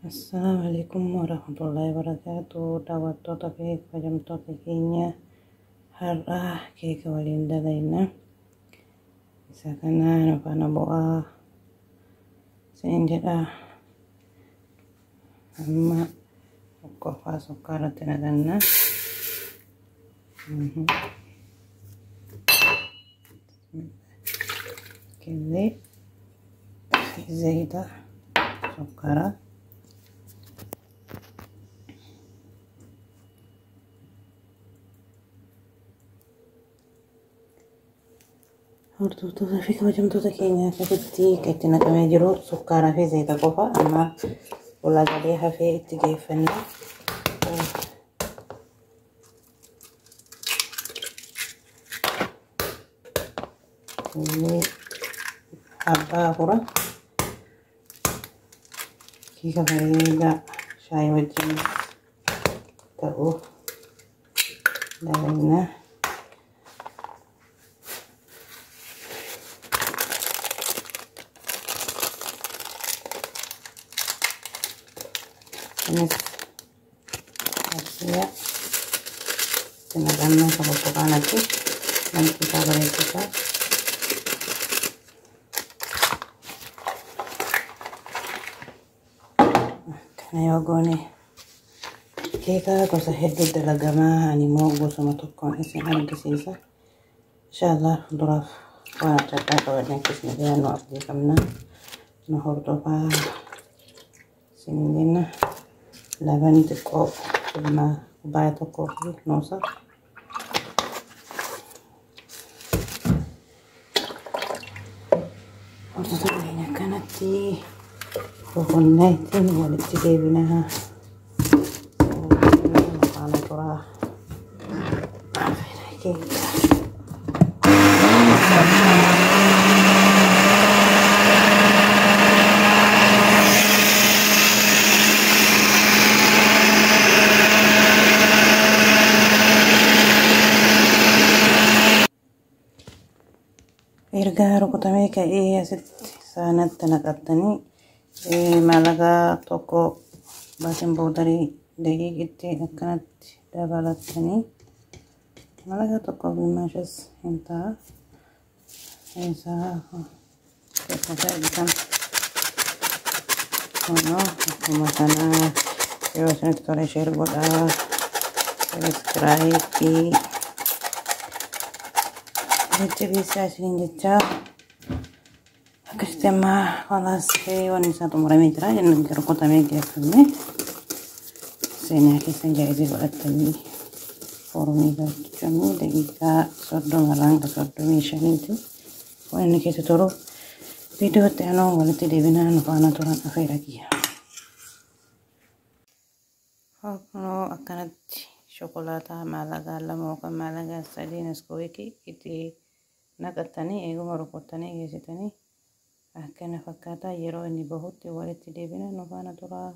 Assalamualaikum warahmatullahi wabarakatuh. Daawwattoota fi kabajamtoota keenya har'aa keeka waliin dalayna. Isa kanaan afaan bu'aa siin jedha. Amma qofaa sukkaaratti naqanna. Killee zayita sukkaaraa. Hordoftoota fi kabajamtoota keenya akkasitti itti naqamee jiru sukkaaraa fi zayita qofa. Amma ulaagaa hafee itti geeffanna. Ini abbaa afura keeka bareedaa shaayii wajjin ta'uuf dalayna. Ini hasilnya tenaga sama nanti kita boleh kita karena yogone keeka gosa hedduu dalagamaa ani moo gosuma tokkoon isin argisiisa. Inshaallah duraaf waan adda addaa qabannee akkasuma nu abdii qabna. Nu hordofaa isin jenna. Laban xiqqoo ilma kubbaa tokkoo fi noosa. Hordoftoota keenya akkanatti boqonnaa ittiin walitti deebinaa. Maqaan turaa keeka. Erga rukutamee ka'ee asitti saanatti naqattanii malagaa tokko baasin boodarii daqiiqitti akkanatti dabalattanii malagaa tokko gimmaashas hin ta'a. Isaa keessatti argitan akkuma kanaa yeroo isinitti tole sheer godhaa sabiskiraaybii jecha bisa isiniin jecha akkasitti amma khalaas waan isaa xumuramee jira jennaan rukutamee geeffamee seenaa keessan jaa'izii godhattanii foorumii galchanii daqiiqaa 30-35 waan inni keessa turu viidiyootti aanoo walitti deebinaa nu faana turan afeera kiyya. Akkanatti shokolaataa maalagaa lama yookaan maalagaa sadii neskoowikii itti naqattanii eeguma rukuttanii geessitanii akkana fakkaata. Yeroo inni bahutti walitti deebinaa nu faana turaa.